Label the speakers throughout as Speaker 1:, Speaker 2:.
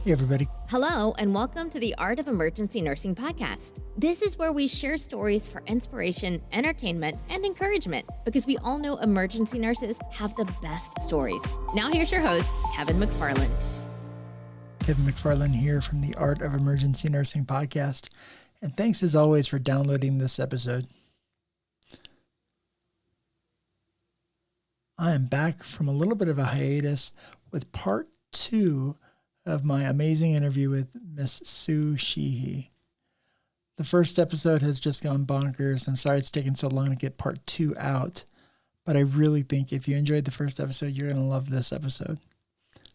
Speaker 1: Hey, everybody.
Speaker 2: Hello, and welcome to the Art of Emergency Nursing podcast. This is where we share stories for inspiration, entertainment, and encouragement because we all know emergency nurses have the best stories. Now, here's your host, Kevin McFarland.
Speaker 1: Kevin McFarland here from the Art of Emergency Nursing podcast. And thanks as always for downloading this episode. I am back from a little bit of a hiatus with part 2 of my amazing interview with Miss Sue Sheehy. The first episode has just gone bonkers. I'm sorry it's taken so long to get part 2 out, but I really think if you enjoyed the first episode, you're going to love this episode.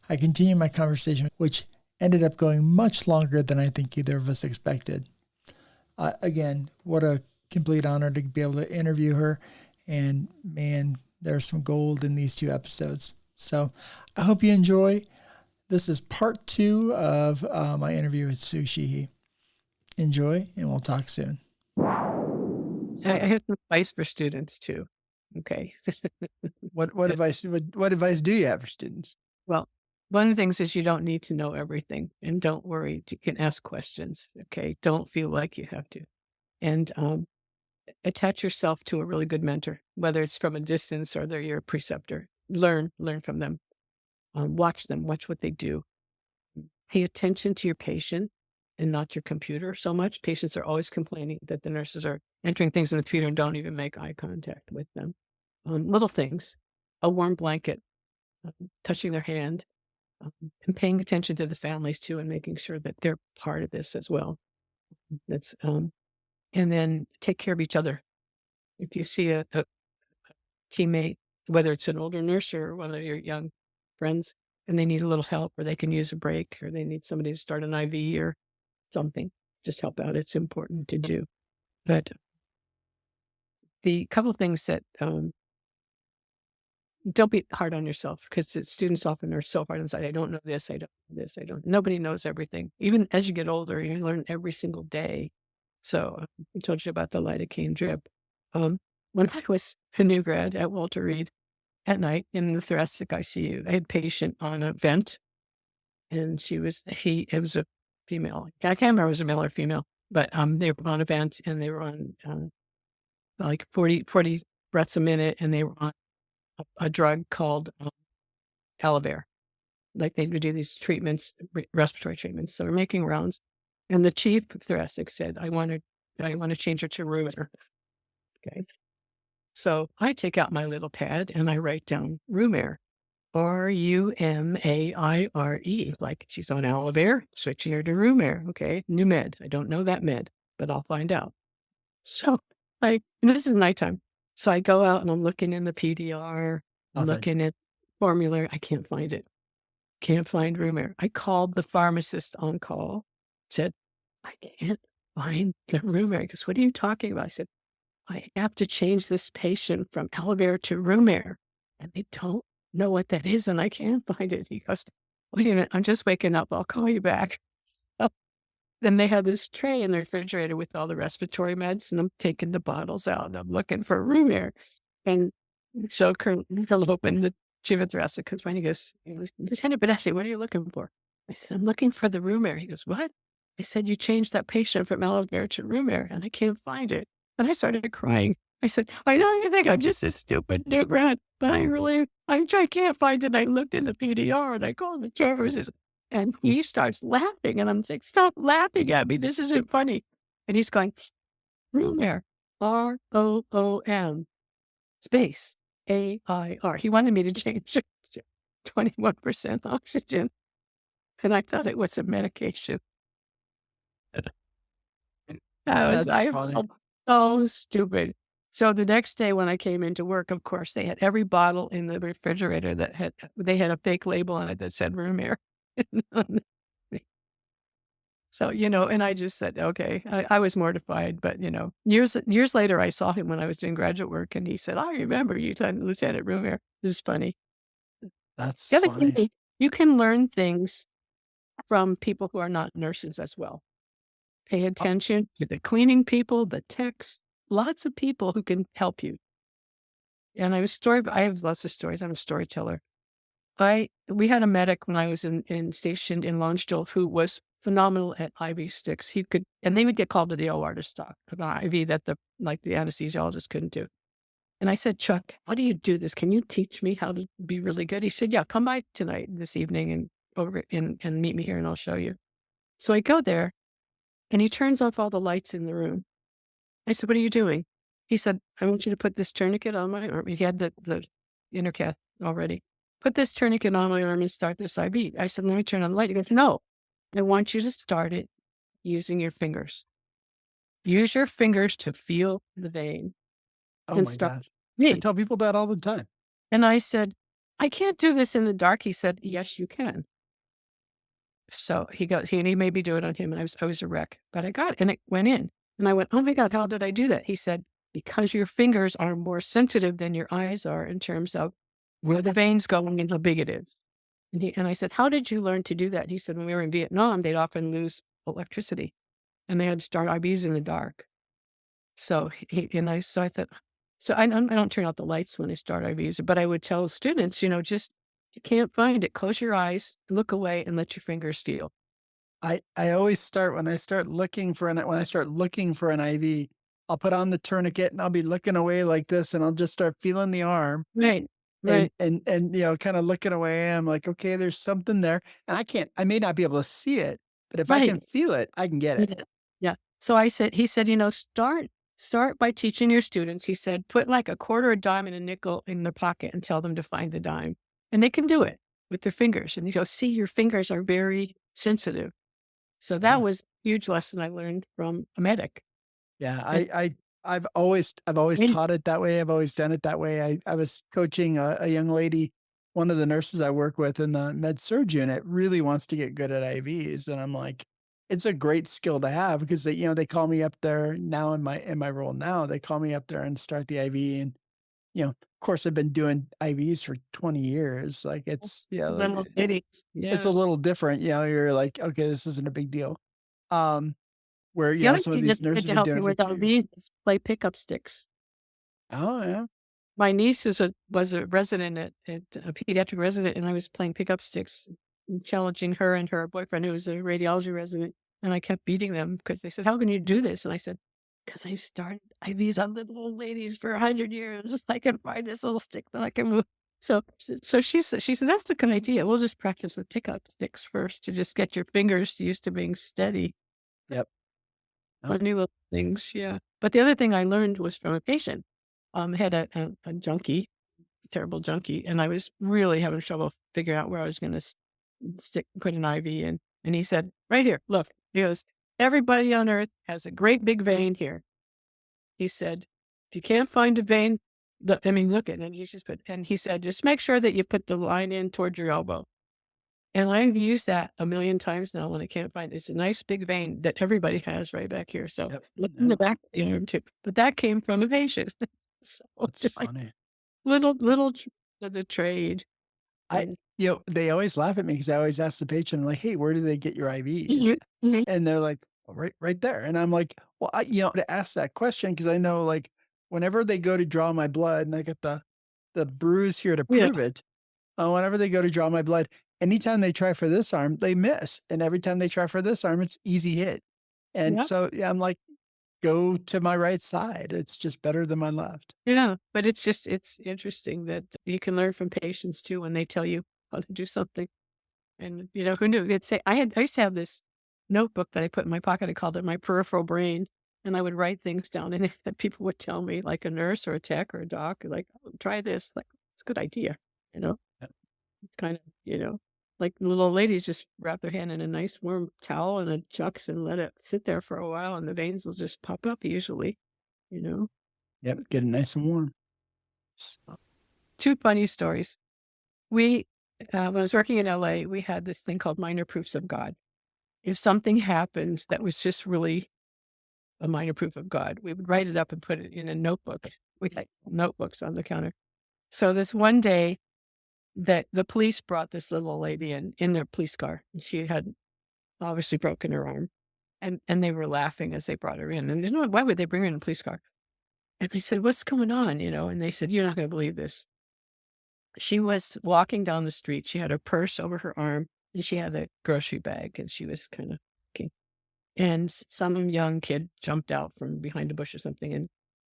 Speaker 1: I continue my conversation, which ended up going much longer than I think either of us expected. Again, what a complete honor to be able to interview her, and man, there's some gold in these 2 episodes. So I hope you enjoy. This is part 2 of my interview with Sue Sheehy. Enjoy, and we'll talk soon.
Speaker 3: I have some advice for students too. Okay.
Speaker 1: What advice do you have for students?
Speaker 3: Well, one of the things is you don't need to know everything, and don't worry. You can ask questions. Okay. Don't feel like you have to, and attach yourself to a really good mentor, whether it's from a distance or they're your preceptor. Learn from them. Watch them. Watch what they do. Pay attention to your patient and not your computer so much. Patients are always complaining that the nurses are entering things in the computer and don't even make eye contact with them. Little things, a warm blanket, touching their hand, and paying attention to the families too, and making sure that they're part of this as well. That's and then take care of each other. If you see a teammate, whether it's an older nurse or one of your young friends, and they need a little help, or they can use a break, or they need somebody to start an IV or something, just help out. It's important to do. But the couple of things that don't be hard on yourself, because students often are so hard inside. I don't know this. I don't know this. Nobody knows everything. Even as you get older, you learn every single day. So I told you about the lidocaine drip. When I was a new grad at Walter Reed, at night in the thoracic ICU, I had a patient on a vent, and it was a female. I can't remember if it was a male or female, but they were on a vent, and they were on like 40 breaths a minute, and they were on a drug called Alavere. Like they would do these treatments, respiratory treatments. So we're making rounds, and the chief of thoracic said, I want to change her to Rumer. Okay. So I take out my little pad and I write down Rumer, Rumaire, like she's on Alavere, switching her to Rumer. Okay, new med. I don't know that med, but I'll find out. So this is nighttime. So I go out and I'm looking in the PDR, I'm looking at formulary. I can't find it. Can't find Rumer. I called the pharmacist on call, said, I can't find the Rumer. He goes, what are you talking about? I said, I have to change this patient from Alavere to Rumer, and they don't know what that is, and I can't find it. He goes, wait a minute, I'm just waking up. I'll call you back. Oh. Then they had this tray in the refrigerator with all the respiratory meds, and I'm taking the bottles out, and I'm looking for Rumer. And so Colonel Philip, the chief of thoracic, comes by, and he goes, Lieutenant Badessi, what are you looking for? I said, I'm looking for the Rumer. He goes, what? I said, you changed that patient from Alavere to Rumer, and I can't find it. And I started crying. I said, I know you think I'm just a stupid new grad, but I can't find it. I looked in the PDR and I called the services, and he starts laughing, and I'm like, stop laughing at me. This isn't funny. And he's going, Rumer, ROOM, space, AIR. He wanted me to change it to 21% oxygen. And I thought it was a medication.
Speaker 1: That's funny.
Speaker 3: So stupid. So the next day when I came into work, of course, they had every bottle in the refrigerator they had a fake label on it that said room air. So, and I just said, okay, I was mortified, but years later, I saw him when I was doing graduate work, and he said, I remember you, Lieutenant Room Air. It was funny.
Speaker 1: That's
Speaker 3: The other
Speaker 1: funny.
Speaker 3: thing, you can learn things from people who are not nurses as well. Pay attention to the cleaning people, the techs, lots of people who can help you. And I have lots of stories. I'm a storyteller. we had a medic when I was stationed in Longstall who was phenomenal at IV sticks. He could, and they would get called to the OR to stock an IV that the anesthesiologist couldn't do. And I said, Chuck, how do you do this? Can you teach me how to be really good? He said, yeah, come by this evening and and meet me here and I'll show you. So I go there and he turns off all the lights in the room. I said, what are you doing? He said, I want you to put this tourniquet on my arm. He had the intercath already. Put this tourniquet on my arm and start this IV. I said, let me turn on the light. He goes, no, I want you to start it using your fingers. Use your fingers to feel the vein
Speaker 4: Oh
Speaker 3: and
Speaker 4: my
Speaker 3: start
Speaker 4: gosh. I
Speaker 3: me.
Speaker 4: tell people that all the time.
Speaker 3: And I said, I can't do this in the dark. He said, yes, you can. So he made me do it on him, and I was a wreck, but I got it, and it went in. And I went, oh my God, how did I do that? He said, because your fingers are more sensitive than your eyes are in terms of where the vein's going and how big it is. And I said, how did you learn to do that? He said, when we were in Vietnam, they'd often lose electricity, and they had to start IVs in the dark. So I thought, so I don't turn out the lights when I start IVs, but I would tell students, just you can't find it, close your eyes, look away, and let your fingers feel.
Speaker 4: I always start when I start looking for an IV, I'll put on the tourniquet and I'll be looking away like this and I'll just start feeling the arm
Speaker 3: Right,
Speaker 4: and
Speaker 3: right,
Speaker 4: kind of looking away. I'm like, okay, there's something there. And I may not be able to see it, but if I
Speaker 3: right.
Speaker 4: can feel it, I can get it.
Speaker 3: Yeah. Yeah. So he said, start by teaching your students. He said, put like a quarter, a dime, and a nickel in their pocket and tell them to find the dime. And they can do it with their fingers. And see, your fingers are very sensitive. So that
Speaker 4: Yeah.
Speaker 3: was a huge lesson I learned from a medic.
Speaker 4: Yeah.
Speaker 3: And
Speaker 4: I've always
Speaker 3: and-
Speaker 4: taught it that way. I've always done it that way. I was coaching a young lady, one of the nurses I work with in the med surg unit really wants to get good at IVs. And I'm like, it's a great skill to have because they call me up there now in my role now, they call me up there and start the IV. And, of course I've been doing IVs for 20 years. Like
Speaker 3: little idiots.
Speaker 4: it's a
Speaker 3: Yeah.
Speaker 4: little different. You're like, okay, this isn't a big deal. Um, where,
Speaker 3: The other
Speaker 4: some of
Speaker 3: thing
Speaker 4: these
Speaker 3: that's
Speaker 4: nurses
Speaker 3: good
Speaker 4: have
Speaker 3: to
Speaker 4: been
Speaker 3: help
Speaker 4: doing
Speaker 3: you
Speaker 4: it for
Speaker 3: with
Speaker 4: 2 years.
Speaker 3: LV is play pickup sticks.
Speaker 4: Oh, yeah.
Speaker 3: My niece was a resident at a pediatric resident, and I was playing pickup sticks, and challenging her and her boyfriend, who was a radiology resident. And I kept beating them because they said, "How can you do this?" And I said, "Because I've started IVs on little old ladies for 100 years. Just I can find this little stick that I can move." So she said, "That's a good idea. We'll just practice with pickup sticks first to just get your fingers used to being steady."
Speaker 4: Yep. Yep.
Speaker 3: Funny little things, yeah. But the other thing I learned was from a patient. Had a junkie, terrible junkie, and I was really having trouble figuring out where I was going to put an IV in. And he said, "Right here, look." He goes, "Everybody on earth has a great big vein here." He said, "If you can't find a vein, look at it." And he said, "Just make sure that you put the line in towards your elbow." And I've used that a million times now when I can't find it. It's a nice big vein that everybody has right back here. So
Speaker 4: Yep.
Speaker 3: look in the back of the arm too. But that came from a patient. So
Speaker 4: That's
Speaker 3: it's like
Speaker 4: funny.
Speaker 3: little of the trade.
Speaker 4: I they always laugh at me because I always ask the patient, like, "Hey, where do they get your IVs?"
Speaker 3: Mhm, mhm.
Speaker 4: And they're like, "Oh, right there." And I'm like, well, to ask that question because I know, like, whenever they go to draw my blood, and I got the bruise here to
Speaker 3: Yeah,
Speaker 4: prove it, whenever they go to draw my blood, anytime they try for this arm, they miss, and every time they try for this arm, it's easy hit. And
Speaker 3: yeah,
Speaker 4: so, yeah, I'm like, "Go to my right side. It's just better than my left."
Speaker 3: yeah. But it's interesting that you can learn from patients too when they tell you how to do something. And who knew? I used to have this notebook that I put in my pocket. I called it my peripheral brain. And I would write things down and that people would tell me, like a nurse or a tech or a doc, like, "Oh, try this." Like, it's a good idea, you know?
Speaker 4: Yep.
Speaker 3: It's kind of, like little ladies just wrap their hand in a nice warm towel and a chucks and let it sit there for a while and the veins will just pop up usually, you know?
Speaker 4: Yep, get it nice and warm.
Speaker 3: Two funny stories. We, when I was working in LA, we had this thing called minor proofs of God. If something happens that was just really a minor proof of God, we would write it up and put it in a notebook. We had notebooks on the counter. So this one day that the police brought this little lady in their police car. And she had obviously broken her arm. And they were laughing as they brought her in. And why would they bring her in a police car? And I said, "What's going on?" And they said, "You're not going to believe this. She was walking down the street. She had her purse over her arm and she had a grocery bag and she was kind of looking. And some young kid jumped out from behind a bush or something and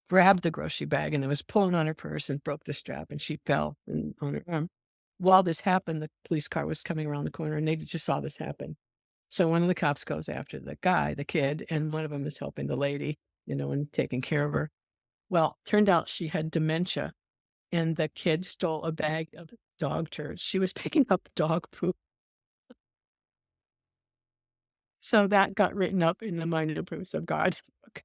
Speaker 3: grabbed the grocery bag and it was pulling on her purse and broke the strap and she fell on her arm. While this happened, the police car was coming around the corner and they just saw this happen. So one of the cops goes after the guy, the kid, and one of them is helping the lady, and taking care of her. Well, turned out she had dementia and the kid stole a bag of dog turds. She was picking up dog poop. So that got written up in the Minor Proofs of God book.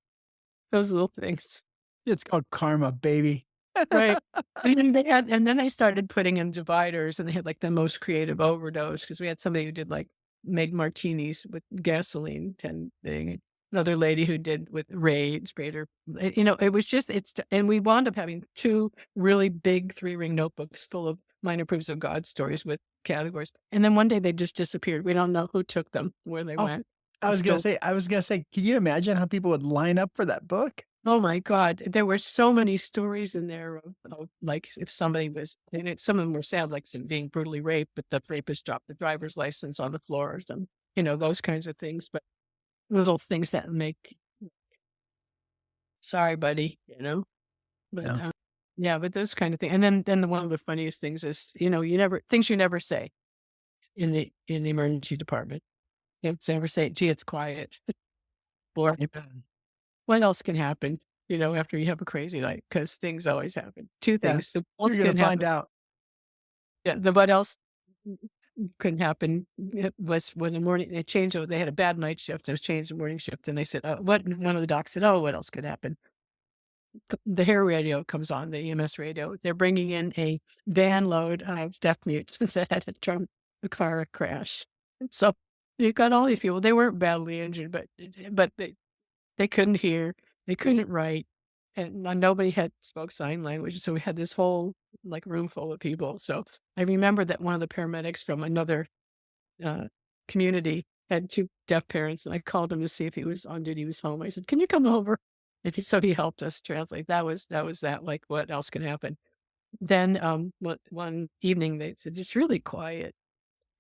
Speaker 3: Those little things.
Speaker 4: It's called karma, baby.
Speaker 3: Right. And then they started putting in dividers and they had like the most creative overdose because we had somebody who did like made martinis with gasoline thing. Another lady who did with sprayed her. It was just, and we wound up having 2 really big 3-ring notebooks full of Minor Proofs of God stories with categories. And then one day they just disappeared. We don't know who took them, where they went.
Speaker 4: I was gonna say, can you imagine how people would line up for that book?
Speaker 3: Oh my God. There were so many stories in there of like if somebody was, and some of them were sad, like some being brutally raped, but the rapist dropped the driver's license on the floor or some, those kinds of things, but little things that make, sorry, buddy, but yeah, but those kind of things. And then one of the funniest things is, you never say in the emergency department. You never say, gee, it's quiet. Or what else can happen, after you have a crazy night? Because things always happen. 2 things.
Speaker 4: You're going to find out.
Speaker 3: Yeah, what else couldn't happen was when the morning, they changed, they had a bad night shift. It was changed to morning shift. And they said, one of the docs said, what else could happen? The hair radio comes on, the EMS radio. They're bringing in a van load of deaf mutes that had a car crash. So you've got all these people. They weren't badly injured, but they couldn't hear, they couldn't write, and nobody had spoke sign language. So we had this whole like room full of people. So I remember that one of the paramedics from another community had 2 deaf parents, and I called him to see if he was on duty. He was home. I said, "Can you come over?" And so he helped us translate. That was that. Like, what else can happen? Then one evening they said it's really quiet.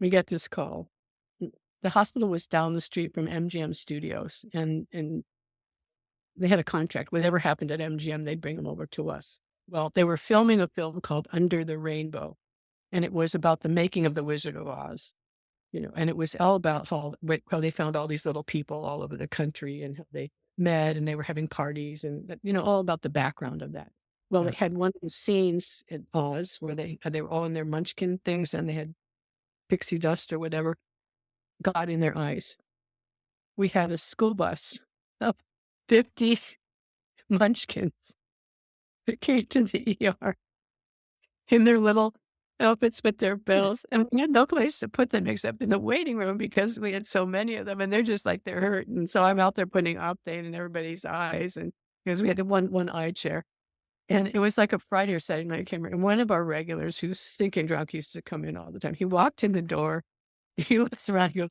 Speaker 3: We get this call. The hospital was down the street from MGM Studios, and they had a contract. Whatever happened at MGM, they'd bring them over to us. Well, they were filming a film called Under the Rainbow, and it was about the making of The Wizard of Oz. And it was all about how they found all these little people all over the country and how they met and they were having parties and, all about the background of that. Well, they had one of the scenes at Oz where they were all in their munchkin things and they had pixie dust or whatever got in their eyes. We had a school bus of 50 munchkins that came to the ER in their little outfits with their bells, and we had no place to put them except in the waiting room because we had so many of them, and they're just like, they're hurt. And so I'm out there putting Optane in everybody's eyes, and because we had one eye chair. And it was like a Friday or Saturday night came, and one of our regulars who's stinking drunk used to come in all the time. He walked in the door, he looks around, he goes,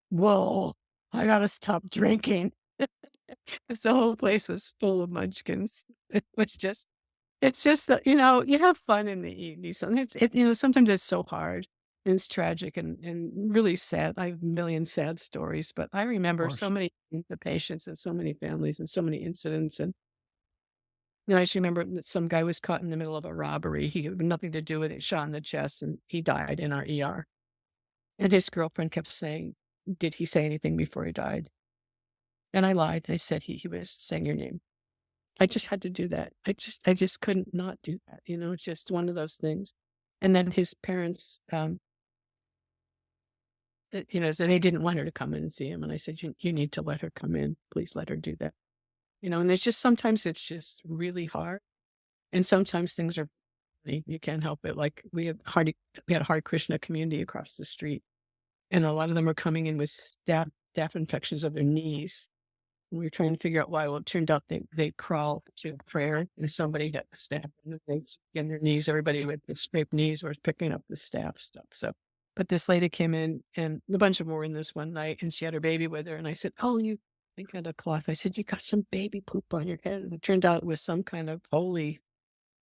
Speaker 3: "Whoa, I gotta stop drinking." Because the whole place was full of munchkins. It's just that, you have fun in the evening. Sometimes it's so hard and it's tragic and really sad. I have a million sad stories, but I remember so many the patients and so many families and so many incidents. And I just remember that some guy was caught in the middle of a robbery. He had nothing to do with it, shot in the chest, and he died in our ER. And his girlfriend kept saying, "Did he say anything before he died?" And I lied. I said he was saying your name. I just had to do that. I just couldn't not do that. It's just one of those things. And then his parents, so they didn't want her to come in and see him. And I said, you need to let her come in. Please let her do that. And there's just, sometimes it's just really hard. And sometimes things are, you can't help it. Like we had a Hare Krishna community across the street. And a lot of them are coming in with staph infections of their knees. We were trying to figure out why. Well, it turned out they crawl to prayer and somebody got the staph in their knees. Everybody with the scraped knees was picking up the staph stuff. So, but this lady came in and a bunch of them were in this one night and she had her baby with her. And I said, "Oh, I had a cloth." I said, "You got some baby poop on your head." And it turned out it was some kind of holy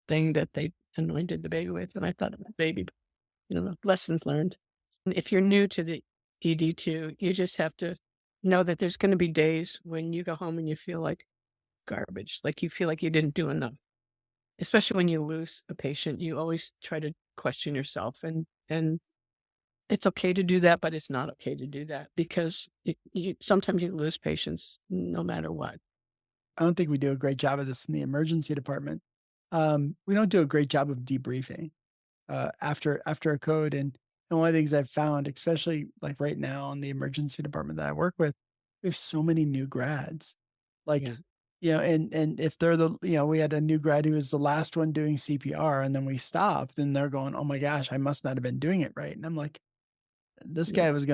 Speaker 3: thing that they anointed the baby with. And I thought, baby, lessons learned. And if you're new to the ED2, you just have to know that there's going to be days when you go home and you feel like garbage, like you feel like you didn't do enough. Especially when you lose a patient, you always try to question yourself, and it's okay to do that, but it's not okay to do that because sometimes you lose patients no matter what.
Speaker 4: I don't think we do a great job of this in the emergency department. We don't do a great job of debriefing after a code, and one of the things I've found, especially like right now in the emergency department that I work with, we have so many new grads. Like,
Speaker 3: Yeah.
Speaker 4: and if they're we had a new grad who was the last one doing CPR, and then we stopped, and they're going, "Oh my gosh, I must not have been doing it right." And I'm like,
Speaker 3: Yeah.
Speaker 4: this guy was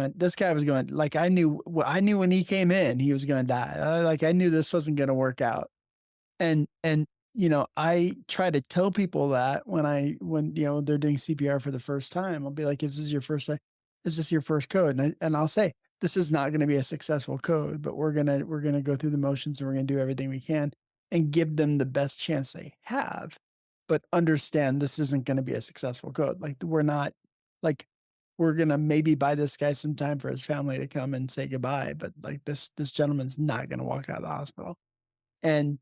Speaker 4: going, like, I knew when he came in, he was gonna die. Like, I knew this wasn't gonna work out. And, I try to tell people that when they're doing CPR for the first time, I'll be like, "Is this your first time? Is this your first code?" And I'll say, "This is not gonna be a successful code, but we're gonna go through the motions, and we're gonna do everything we can and give them the best chance they have. But understand this isn't gonna be a successful code. Like, we're not like, we're gonna maybe buy this guy some time for his family to come and say goodbye, but, like, this gentleman's not gonna walk out of the hospital." And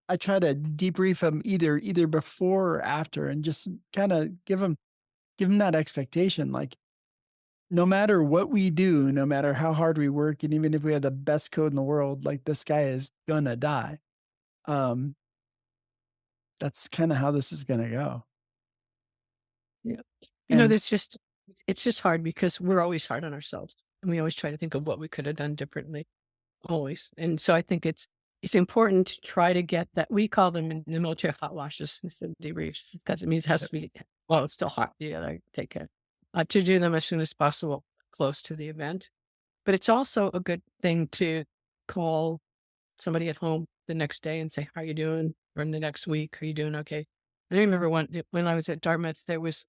Speaker 4: I try to debrief them either before or after, and just kinda give them that expectation, like, no matter what we do, no matter how hard we work, and even if we have the best code in the world, like, this guy is gonna die. Um, that's kinda how this is gonna go.
Speaker 3: Yeah.
Speaker 4: And
Speaker 3: It's just hard because we're always hard on ourselves, and we always try to think of what we could have done differently, always. And so I think it's important to try to get that. We call them in the military hot washes instead of debriefs because it means it has to be, well, it's still hot. You gotta take it to do them as soon as possible, close to the event. But it's also a good thing to call somebody at home the next day and say, "How are you doing?" Or in the next week, "Are you doing okay?" I remember when I was at Dartmouth, there was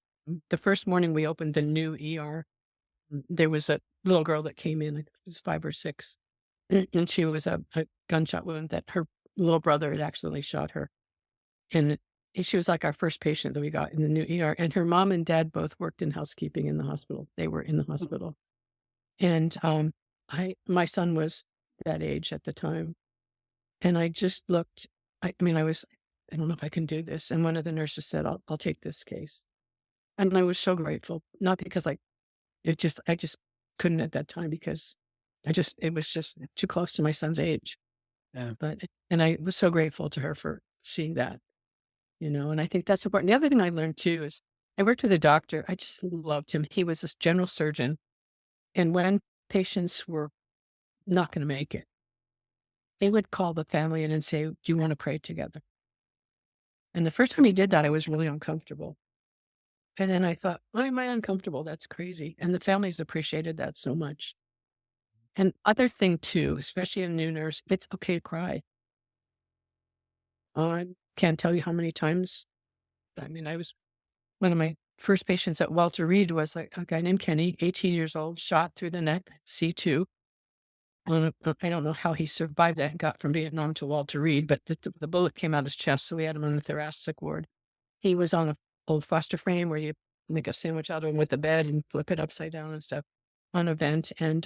Speaker 3: the first morning we opened the new ER. There was a little girl that came in, I think it was 5 or 6, and she was a gunshot wound that her little brother had accidentally shot her. And she was like our first patient that we got in the new ER. And her mom and dad both worked in housekeeping in the hospital. They were in the hospital. And my son was that age at the time. And I just looked, I mean, I don't know if I can do this. And one of the nurses said, I'll take this case. And I was so grateful, not because I just couldn't at that time because it was just too close to my son's age.
Speaker 4: yeah.
Speaker 3: And I was so grateful to her for seeing that, and I think that's important. The other thing I learned too is I worked with a doctor. I just loved him. He was this general surgeon. And when patients were not going to make it, he would call the family in and say, "Do you want to pray together?" And the first time he did that, I was really uncomfortable. And then I thought, why am I uncomfortable? That's crazy. And the families appreciated that so much. And other thing too, especially a new nurse, it's okay to cry. I can't tell you how many times. I mean, I was one of my first patients at Walter Reed was like a guy named Kenny, 18 years old, shot through the neck, C2. I don't know how he survived that and got from Vietnam to Walter Reed, but the bullet came out his chest, so we had him on the thoracic ward. He was on a old foster frame where you make a sandwich out of him with the bed and flip it upside down and stuff on a vent. And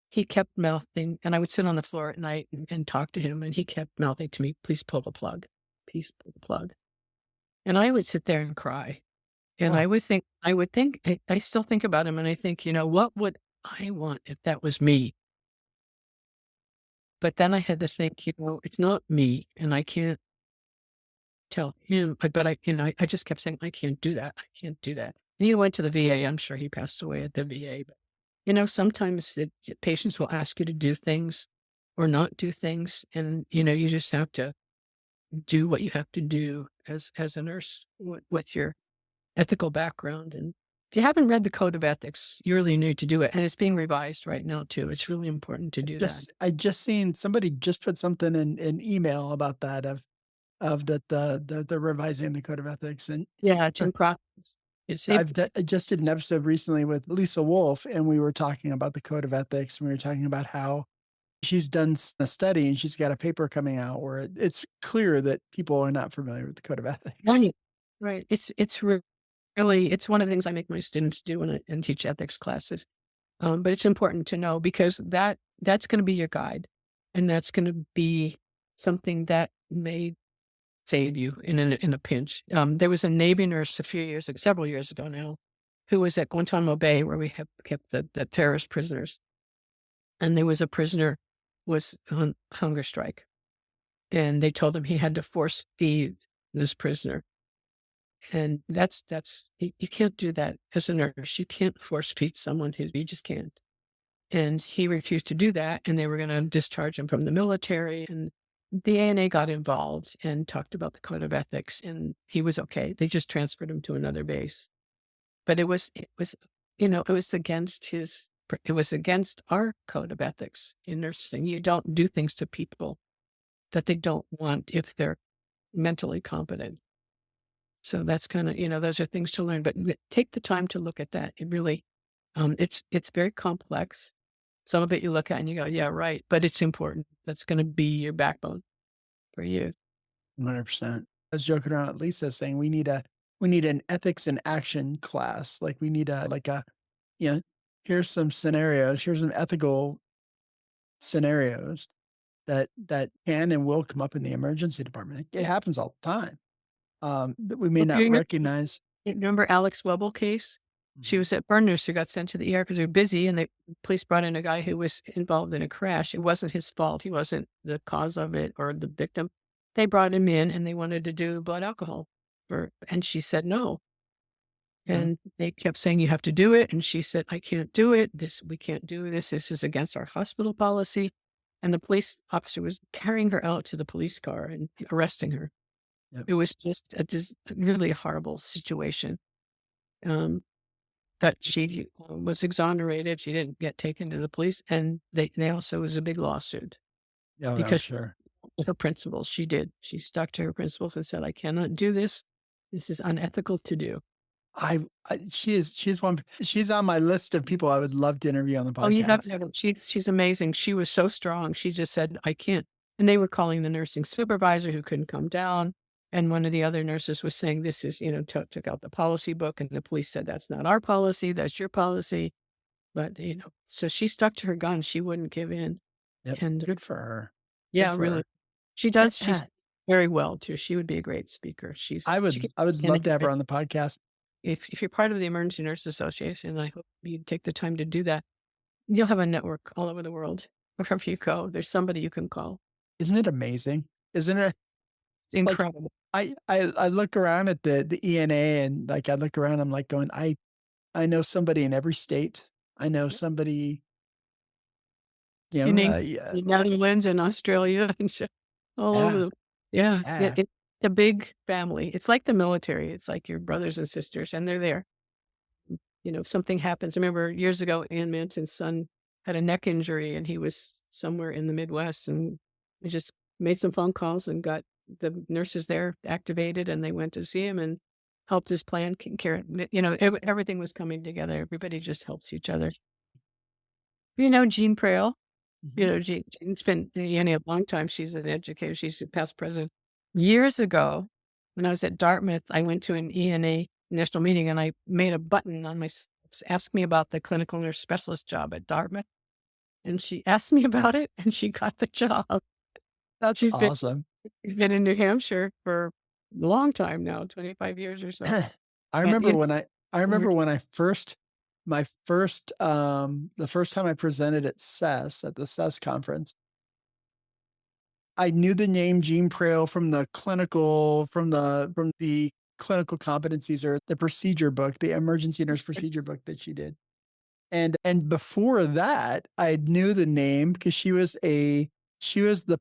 Speaker 3: he kept mouthing, and I would sit on the floor at night and talk to him, and he kept mouthing to me, "Please pull the plug. Please pull the plug." And I would sit there and cry. And
Speaker 4: Wow.
Speaker 3: I would think, I still think about him and I think, what would I want if that was me? But then I had to think, it's not me and I can't tell him, but I just kept saying, I can't do that. I can't do that. And he went to the VA. I'm sure he passed away at the VA. But, sometimes patients will ask you to do things or not do things. And, you just have to do what you have to do as a nurse with your ethical background. And if you haven't read the Code of Ethics, you really need to do it. And it's being revised right now too. It's really important to do that.
Speaker 4: I just seen somebody just put something in email about that, of the revising the code of ethics. And
Speaker 3: Yeah, it's
Speaker 4: uh,
Speaker 3: in process. It's
Speaker 4: I just did an episode recently with Lisa Wolf, and we were talking about the code of ethics, and we were talking about how she's done a study, and she's got a paper coming out where it's clear that people are not familiar with the code of ethics.
Speaker 3: Right. Right. Really, it's one of the things I make my students do and teach ethics classes. But it's important to know because that's going to be your guide, and that's going to be something that may save you in a pinch. There was a Navy nurse several years ago now, who was at Guantanamo Bay where we have kept the terrorist prisoners, and there was a prisoner was on hunger strike, and they told him he had to force feed this prisoner. And you can't do that as a nurse. You can't force feed someone who you just can't. And he refused to do that, and they were going to discharge him from the military. And the ANA got involved and talked about the code of ethics, and he was okay. They just transferred him to another base. But it was it was against our code of ethics in nursing. You don't do things to people that they don't want if they're mentally competent. So that's kind of, those are things to learn, but take the time to look at that. It really, it's very complex. Some of it you look at and you go, yeah, right. But it's important. That's going to be your backbone for you.
Speaker 4: 100%. I was joking around with Lisa saying we need an ethics in action class. Like we need you know, here's some scenarios, here's some ethical scenarios that can and will come up in the emergency department. It happens all the time. That we may
Speaker 3: Well,
Speaker 4: not recognize.
Speaker 3: remember Alex Webble case? She was at burn nurse who got sent to the ER because they were busy, and the police brought in a guy who was involved in a crash. It wasn't his fault. He wasn't the cause of it or the victim. They brought him in and they wanted to do blood alcohol and she said no. And they kept saying, you have to do it. And she said, I can't do it. We can't do this. This is against our hospital policy. And the police officer was carrying her out to the police car and arresting her.
Speaker 4: Yep.
Speaker 3: It was just really a horrible situation. That she was exonerated. She didn't get taken to the police. And they also was a big lawsuit
Speaker 4: Yeah,
Speaker 3: because
Speaker 4: sure.
Speaker 3: her principles. She did. She stuck to her principles and said, I cannot do this. This is unethical to do.
Speaker 4: She's on my list of people I would love to interview on the podcast.
Speaker 3: Oh, you have to have her. She's amazing. She was so strong. She just said, I can't. And they were calling the nursing supervisor who couldn't come down. And one of the other nurses was saying, this is, took out the policy book. And the police said, that's not our policy. That's your policy. But, so she stuck to her guns. She wouldn't give in.
Speaker 4: Yep.
Speaker 3: And
Speaker 4: Good for her.
Speaker 3: Yeah,
Speaker 4: Good for
Speaker 3: really.
Speaker 4: her.
Speaker 3: She does. She's very well too. She would be a great speaker.
Speaker 4: I would love to have her on the podcast.
Speaker 3: If you're part of the Emergency Nurses Association, I hope you take the time to do that. You'll have a network all over the world. Wherever you go, there's somebody you can call.
Speaker 4: Isn't it amazing? Isn't it?
Speaker 3: It's incredible.
Speaker 4: Like, I look around at the ENA and like I look around, I'm like going, I know somebody in every state. I know somebody,
Speaker 3: In the Netherlands and Australia and all over. It's a big family. It's like the military. It's like your brothers and sisters, and they're there. If something happens. I remember years ago, Ann Manton's son had a neck injury, and he was somewhere in the Midwest, and we just made some phone calls and got the nurses there activated, and they went to see him and helped his plan care. Everything was coming together. Everybody just helps each other. Jean Prale. Jean's been in the ENA a long time. She's an educator. She's a past president. Years ago, when I was at Dartmouth, I went to an ENA national meeting and I made a button on my, asked me about the clinical nurse specialist job at Dartmouth. And she asked me about it and she got the job.
Speaker 4: That's awesome.
Speaker 3: She's been in New Hampshire for a long time now, 25 years or so.
Speaker 4: I remember the first time I presented at the CES conference, I knew the name Jean Prale from the clinical competencies or the procedure book, the emergency nurse procedure book that she did. And before that, I knew the name because she was the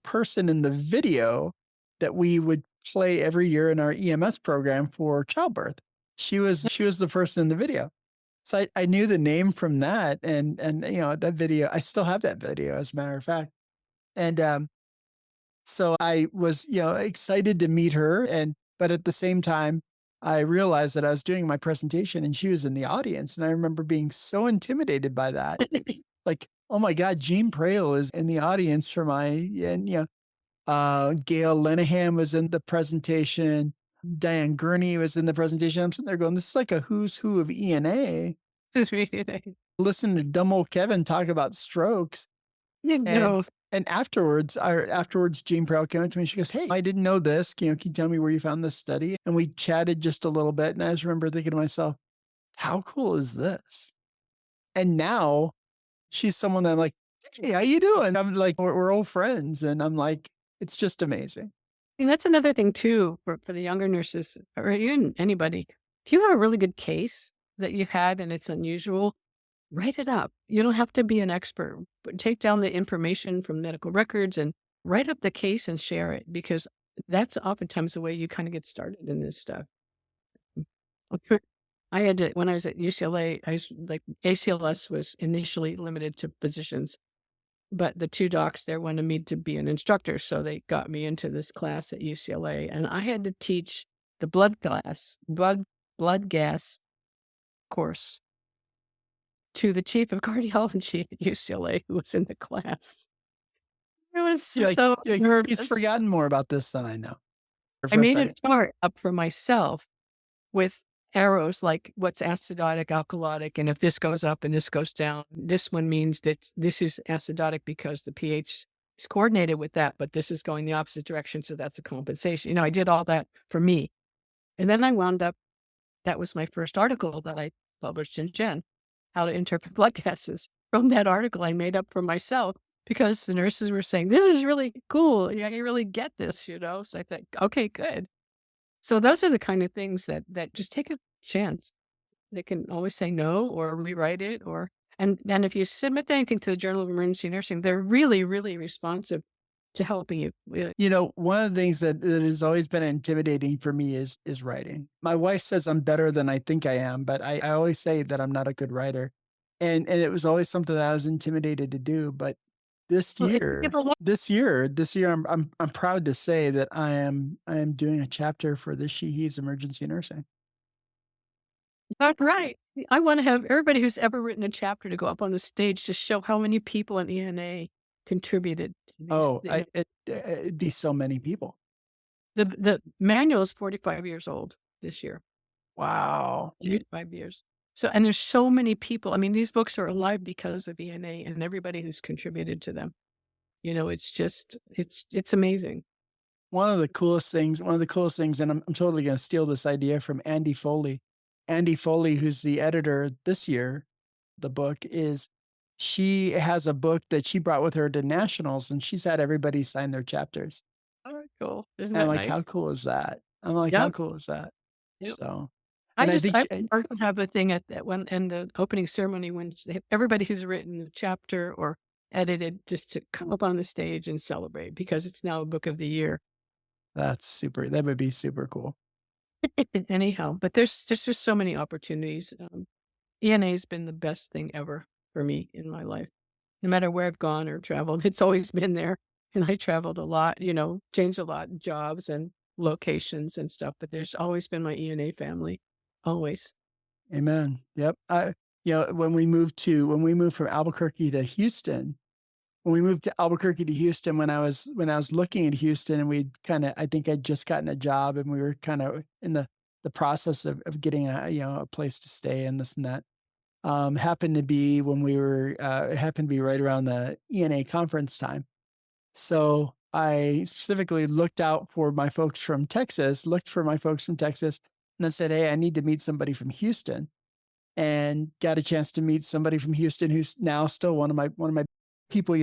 Speaker 4: person in the video that we would play every year in our EMS program for childbirth. She was the person in the video. So I knew the name from that and that video, I still have that video as a matter of fact. And so I was, excited to meet her but at the same time, I realized that I was doing my presentation and she was in the audience. And I remember being so intimidated by that. Like, oh my God, Jean Prale is in the audience for Gail Linehan was in the presentation. Diane Gurney was in the presentation. I'm sitting there going, this is like a who's who of ENA. Listen to dumb old Kevin talk about strokes.
Speaker 3: You
Speaker 4: And
Speaker 3: know,
Speaker 4: and afterwards, Jane Prowl came up to me. She goes, "Hey, I didn't know this. Can you tell me where you found this study?" And we chatted just a little bit. And I just remember thinking to myself, "How cool is this?" And now she's someone that I'm like, "Hey, how you doing?" I'm like, we're old friends, and I'm like, it's just amazing.
Speaker 3: and that's another thing too for the younger nurses or even anybody. If you have a really good case that you've had and it's unusual, write it up. You don't have to be an expert, but take down the information from medical records and write up the case and share it because that's oftentimes the way you kind of get started in this stuff. I had to, when I was at UCLA, I was like, ACLS was initially limited to physicians, but the two docs there wanted me to be an instructor. So they got me into this class at UCLA and I had to teach the blood gas course to the chief of cardiology at UCLA who was in the class. It was so
Speaker 4: He's
Speaker 3: nervous.
Speaker 4: forgotten more about this than I know.
Speaker 3: I made a chart up for myself with arrows like what's acidotic, alkalotic, and if this goes up and this goes down, this one means that this is acidotic because the pH is coordinated with that, but this is going the opposite direction, so that's a compensation. I did all that for me. And then I wound up, that was my first article that I published in Gen, How to Interpret Blood Gases. From that article, I made up for myself because the nurses were saying, this is really cool. Yeah, you really get this, So I thought, okay, good. So those are the kind of things that just take a chance. They can always say no or rewrite it and if you submit anything to the Journal of Emergency Nursing, they're really, really responsive to helping you.
Speaker 4: One of the things that has always been intimidating for me is writing. My wife says I'm better than I think I am, but I always say that I'm not a good writer. And it was always something that I was intimidated to do. But this
Speaker 3: Well,
Speaker 4: year, I'm proud to say that I am doing a chapter for the Sheehy's emergency nursing.
Speaker 3: That's right. I want to have everybody who's ever written a chapter to go up on the stage to show how many people in ENA contributed to these.
Speaker 4: Oh, it'd be so many people.
Speaker 3: The manual is 45 years old this year.
Speaker 4: Wow.
Speaker 3: 5 years. So, and there's so many people. I mean, these books are alive because of ENA and everybody who's contributed to them. It's just, it's amazing.
Speaker 4: One of the coolest things, and I'm totally going to steal this idea from Andy Foley. Andy Foley, who's the editor this year, the book she has a book that she brought with her to nationals and she's had everybody sign their chapters.
Speaker 3: Oh, cool. Isn't
Speaker 4: And I'm
Speaker 3: that
Speaker 4: like,
Speaker 3: nice?
Speaker 4: how cool is that? I'm like,
Speaker 3: Yep.
Speaker 4: how cool is that?
Speaker 3: Yep.
Speaker 4: So,
Speaker 3: I
Speaker 4: and
Speaker 3: think I have a thing at that one and the opening ceremony when everybody who's written a chapter or edited just to come up on the stage and celebrate because it's now a book of the year.
Speaker 4: That's super. That would be super cool.
Speaker 3: Anyhow, but there's just so many opportunities. ENA has been the best thing ever for me in my life. No matter where I've gone or traveled, it's always been there. And I traveled a lot, changed a lot, jobs and locations and stuff, but there's always been my ENA family. Always.
Speaker 4: Amen. Yep. When we moved from Albuquerque to Houston, when I was looking at Houston and I think I'd just gotten a job and we were kind of in the process of getting a place to stay and this and that. Happened to be when we were, it happened to be right around the ENA conference time. So I specifically looked for my folks from Texas, and I said, hey, I need to meet somebody from Houston, and got a chance to meet somebody from Houston who's now still one of my people,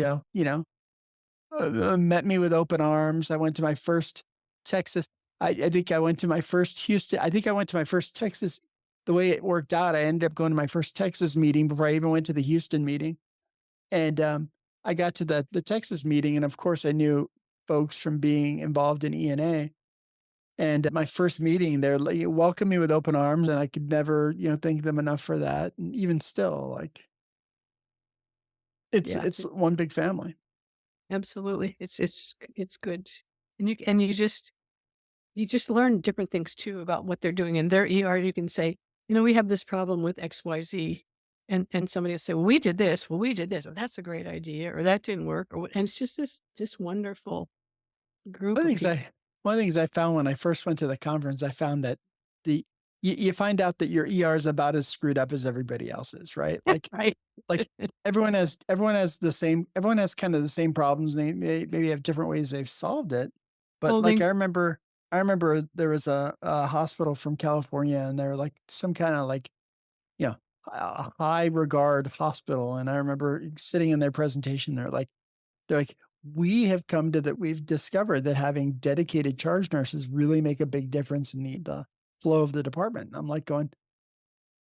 Speaker 4: met me with open arms. I went to my first Texas. I think I went to my first Houston. I think I went to my first Texas. The way it worked out, I ended up going to my first Texas meeting before I even went to the Houston meeting. And I got to the Texas meeting, and of course, I knew folks from being involved in ENA. And at my first meeting, they welcomed me with open arms, and I could never, thank them enough for that. And even still, it's one big family.
Speaker 3: Absolutely. It's good. And you just learn different things too about what they're doing in their ER. You can say, we have this problem with XYZ. And somebody will say, well, we did this. Well, we did this. Or that's a great idea. Or that didn't work. And it's just this wonderful group of people.
Speaker 4: One of the things I found when I first went to the conference, I found that the you find out that your ER is about as screwed up as everybody else's, right?
Speaker 3: Right.
Speaker 4: Like everyone has kind of the same problems. And they maybe have different ways they've solved it. But like
Speaker 3: Holding.
Speaker 4: I remember there was a hospital from California, and they're like some kind of like, you know, a high regard hospital. And I remember sitting in their presentation, they're like, we have come to that. We've discovered that having dedicated charge nurses really make a big difference in the flow of the department. And I'm like going,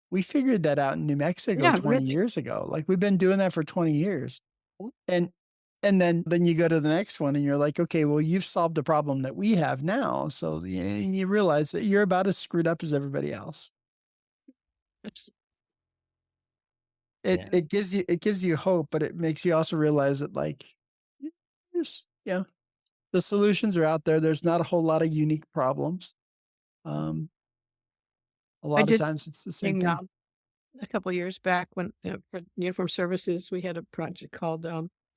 Speaker 4: we figured that out in New Mexico
Speaker 3: Yeah,
Speaker 4: 20
Speaker 3: really.
Speaker 4: years ago. Like we've been doing that for 20 years. And then you go to the next one and you're like, okay, well, you've solved a problem that we have now. So you realize that you're about as screwed up as everybody else.
Speaker 3: It's-
Speaker 4: It
Speaker 3: Yeah.
Speaker 4: it gives you hope, but it makes you also realize that like there's, the solutions are out there. There's not a whole lot of unique problems. Um, a
Speaker 3: I
Speaker 4: lot of
Speaker 3: just
Speaker 4: times it's the same
Speaker 3: came
Speaker 4: thing.
Speaker 3: out a couple of years back when for uniform services, we had a project called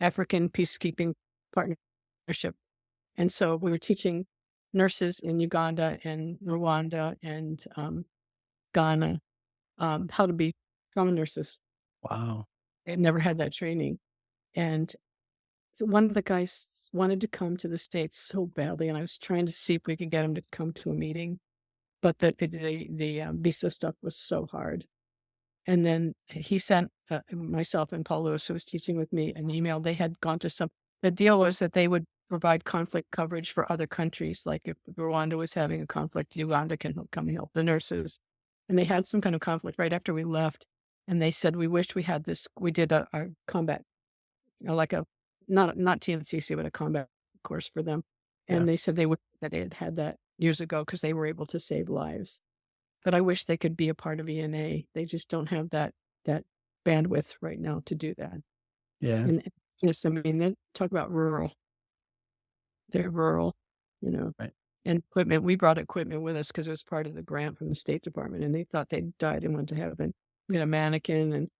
Speaker 3: African Peacekeeping Partnership. And so we were teaching nurses in Uganda and Rwanda and Ghana how to be trauma nurses.
Speaker 4: Wow.
Speaker 3: They'd never had that training. And so one of the guys wanted to come to the States so badly, and I was trying to see if we could get him to come to a meeting, but the visa stuff was so hard. And then he sent myself and Paul Lewis, who was teaching with me, an email. They had gone to the deal was that they would provide conflict coverage for other countries. Like if Rwanda was having a conflict, Uganda can come and help the nurses. And they had some kind of conflict right after we left. And they said, we wished we had this. We did a combat, like a, not TNCC, but a combat course for them.
Speaker 4: Yeah.
Speaker 3: And they said they would, that they had had that years ago because they were able to save lives. But I wish they could be a part of ENA. They just don't have that bandwidth right now to do that.
Speaker 4: Yeah.
Speaker 3: And yes, I mean, they talk about rural. They're rural, you know,
Speaker 4: Right.
Speaker 3: and equipment. We brought equipment with us because it was part of the grant from the State Department, and they thought they died and went to heaven. We had a mannequin, and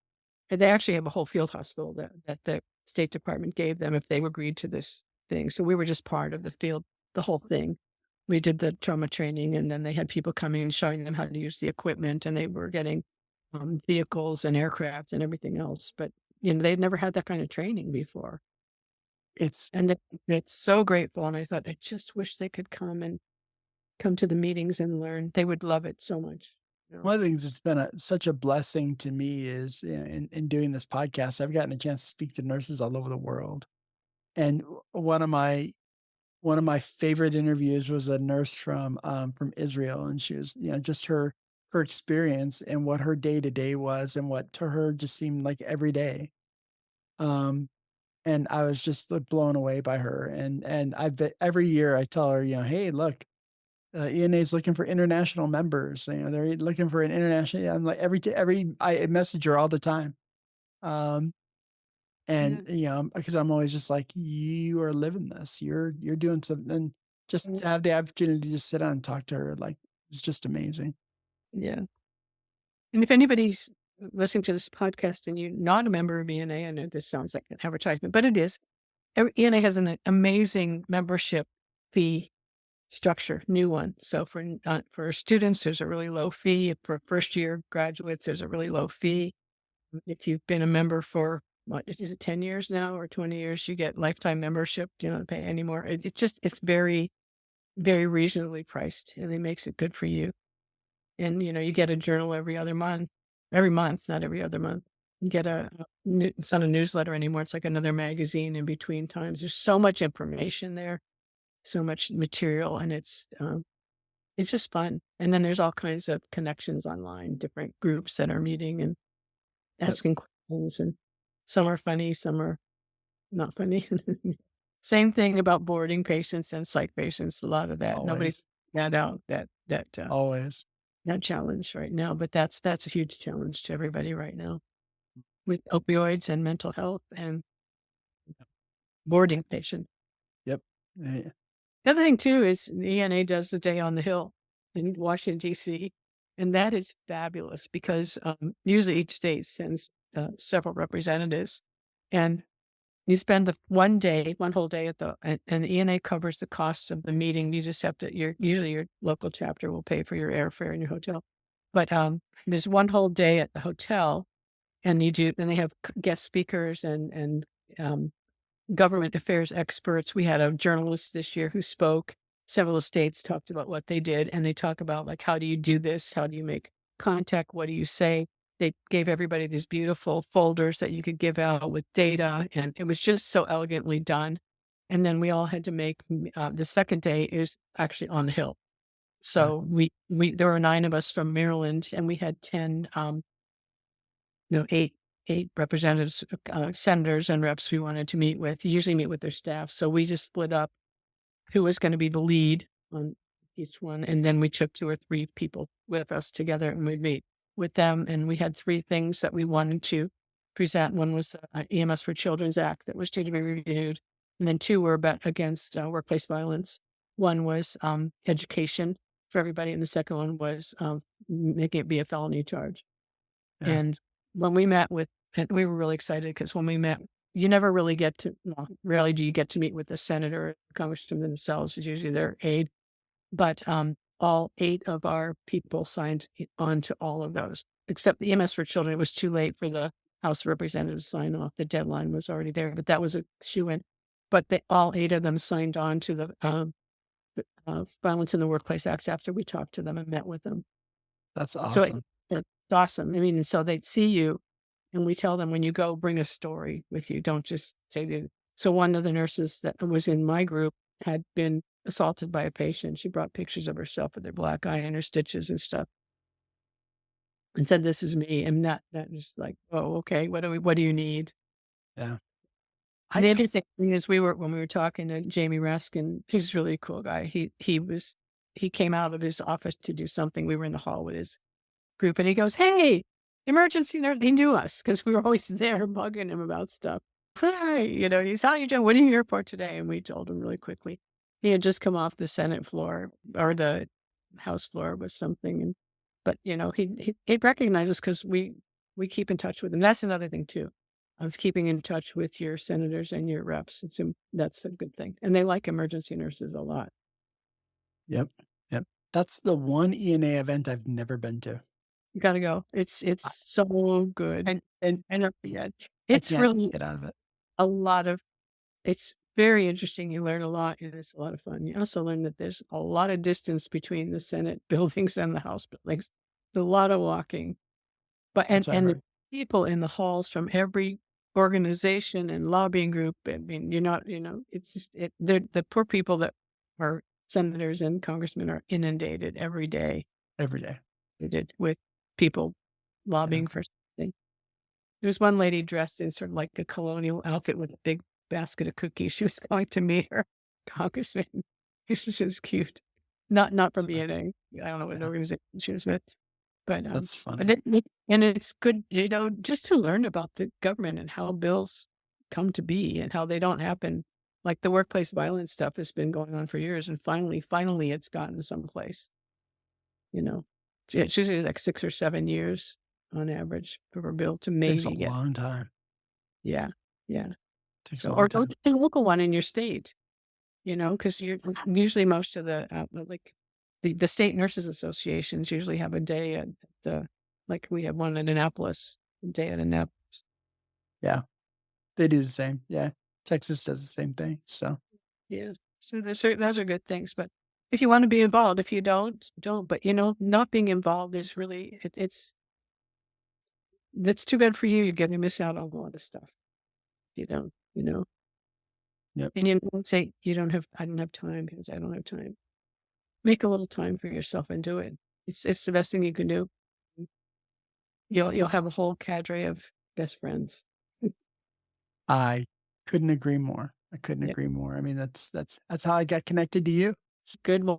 Speaker 3: they actually have a whole field hospital that the State Department gave them if they agreed to this thing. So we were just part of the field, the whole thing. We did the trauma training, and then they had people coming and showing them how to use the equipment, and they were getting vehicles and aircraft and everything else. But they'd never had that kind of training before,
Speaker 4: It's
Speaker 3: and it's so grateful. And I thought, I just wish they could come to the meetings and learn. They would love it so much.
Speaker 4: one of the things that's been such a blessing to me is, in doing this podcast, I've gotten a chance to speak to nurses all over the world. And one of my favorite interviews was a nurse from Israel, and she was, just her experience and what her day to day was, and what to her just seemed like every day. Um, and I was just like, blown away by her. And every year I tell her, hey, look, ENA is looking for international members. They're looking for an international. I'm like I message her all the time. Um,
Speaker 3: Yeah.
Speaker 4: and because I'm always just like, you are living this. You're doing something. And just to have the opportunity to just sit down and talk to her, like, it's just amazing.
Speaker 3: Yeah. And if anybody's listening to this podcast and you're not a member of ENA, I know this sounds like an advertisement, but it is. ENA has an amazing membership fee structure, new one. So for students, there's a really low fee. For first year graduates, there's a really low fee. If you've been a member for what is it, 10 years now or 20 years, you get lifetime membership. You don't pay anymore. It's very, very reasonably priced, and it makes it good for you. And you get a journal every month, not every other month. You get it's not a newsletter anymore. It's like another magazine in between times. There's so much information there, so much material, and it's just fun. And then there's all kinds of connections online, different groups that are meeting and
Speaker 4: Yep.
Speaker 3: asking questions, and some are funny, some are not funny. Same thing about boarding patients and psych patients. A lot of that. Nobody's
Speaker 4: Always,
Speaker 3: that out
Speaker 4: always.
Speaker 3: that challenge right now, but that's a huge challenge to everybody right now with opioids and mental health and boarding patients.
Speaker 4: Yep. Yeah.
Speaker 3: The other thing too is the ENA does the Day on the Hill in Washington, D.C., and that is fabulous because usually each state sends several representatives, and You spend the one whole day and the ENA covers the cost of the meeting. You just have to, usually your local chapter will pay for your airfare and your hotel. But there's one whole day at the hotel, and then they have guest speakers and government affairs experts. We had a journalist this year who spoke. Several states talked about what they did, and they talk about, like, how do you do this? How do you make contact? What do you say? They gave everybody these beautiful folders that you could give out with data, and it was just so elegantly done. And then we all had to make the second day is actually on the Hill.
Speaker 4: Yeah.
Speaker 3: So there were 9 of us from Maryland, and we had 10, 8 representatives, senators and reps we wanted to meet with. Usually meet with their staff. So we just split up who was going to be the lead on each one, and then we took 2 or 3 people with us together, and we'd meet with them. And we had 3 things that we wanted to present. One was the EMS for Children's Act that was due to be reviewed, and then 2 were against workplace violence. One was education for everybody, and the second one was making it be a felony charge.
Speaker 4: Yeah.
Speaker 3: And when we met and we were really excited because when we met, you never really rarely do you get to meet with the senator or congressman themselves. It's usually their aide. But all 8 of our people signed on to all of those, except the EMS for Children. It was too late for the House of Representatives to sign off. The deadline was already there, but that was a shoo-in. But all 8 of them signed on to the Violence in the Workplace Acts after we talked to them and met with them.
Speaker 4: That's
Speaker 3: So
Speaker 4: awesome.
Speaker 3: it's awesome. I mean, so they'd see you, and we tell them, when you go, bring a story with you. Don't just say. So one of the nurses that was in my group had been assaulted by a patient. She brought pictures of herself with her black eye and her stitches and stuff, and said, "This is me." And that just like, oh, okay. What do you need?
Speaker 4: Yeah.
Speaker 3: The interesting thing is, when we were talking to Jamie Raskin, he's a really cool guy. He came out of his office to do something. We were in the hall with his group, and he goes, "Hey, emergency nurse." He knew us because we were always there bugging him about stuff. Hi, he's, "How you doing? What are you here for today?" And we told him really quickly. He had just come off the Senate floor or the House floor with something, but he recognized us because we keep in touch with him. That's another thing too. I was keeping in touch with your senators and your reps. That's a good thing, and they like emergency nurses a lot.
Speaker 4: Yep. That's the one ENA event I've never been to.
Speaker 3: You got to go. It's so good.
Speaker 4: And
Speaker 3: Yeah,
Speaker 4: I
Speaker 3: it's
Speaker 4: can't
Speaker 3: really
Speaker 4: get out of it.
Speaker 3: a lot of. It's very interesting. You learn a lot, and it's a lot of fun. You also learn that there's a lot of distance between the Senate buildings and the House buildings. A lot of walking, but
Speaker 4: That's what I
Speaker 3: and the
Speaker 4: heard.
Speaker 3: people in the halls from every organization and lobbying group. I mean, you're not. It's just the poor people that are senators and congressmen are inundated every day.
Speaker 4: Every day.
Speaker 3: With people lobbying for something. There was one lady dressed in sort of like a colonial outfit with a big basket of cookies. She was going to meet her congressman. It was just cute. Not from
Speaker 4: That's
Speaker 3: BNA. I don't know what
Speaker 4: Yeah.
Speaker 3: organization she was with, but
Speaker 4: That's
Speaker 3: but
Speaker 4: funny.
Speaker 3: and it's good, just to learn about the government and how bills come to be and how they don't happen. Like the workplace violence stuff has been going on for years, and finally, it's gotten someplace. It's usually like 6 or 7 years on average for a bill to
Speaker 4: Takes a
Speaker 3: maybe get.
Speaker 4: long time.
Speaker 3: Yeah.
Speaker 4: Takes
Speaker 3: So,
Speaker 4: a
Speaker 3: or
Speaker 4: long
Speaker 3: go
Speaker 4: time.
Speaker 3: to a local one in your state, because you're usually most of the, like the state nurses associations usually have a day at the, like we have one in Annapolis, a day at Annapolis.
Speaker 4: Yeah. They do the same. Yeah. Texas does the same thing. So
Speaker 3: Yeah. So those are good things, but if you want to be involved, if you don't. But not being involved is really, that's too bad for you. You're going to miss out on a lot of stuff. You don't,
Speaker 4: Yep.
Speaker 3: and you don't say I don't have time because I don't have time. Make a little time for yourself and do it. It's the best thing you can do. You'll have a whole cadre of best friends.
Speaker 4: I couldn't agree more. I couldn't
Speaker 3: Yeah.
Speaker 4: agree more. I mean, that's how I got connected to you.
Speaker 3: Good one,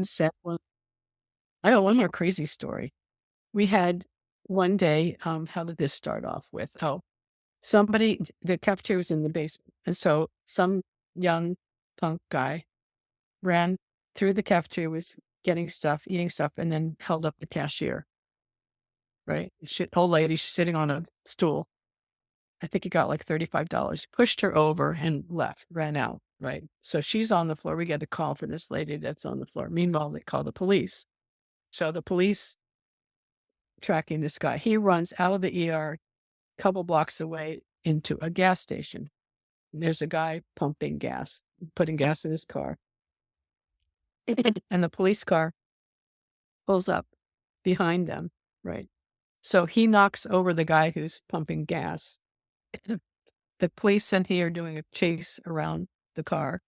Speaker 3: set one. I got one more crazy story. We had one day, how did this start off with? Oh, the cafeteria was in the basement. And so some young punk guy ran through the cafeteria, was getting stuff, eating stuff, and then held up the cashier. Right? Old lady, she's sitting on a stool. I think he got like $35, pushed her over and left, ran out, right? So she's on the floor. We get a call for this lady that's on the floor. Meanwhile, they call the police. So the police tracking this guy. He runs out of the ER a couple blocks away into a gas station. And there's a guy pumping gas, putting gas in his car. And the police car pulls up behind them, right? So he knocks over the guy who's pumping gas. The police and he are doing a chase around the car.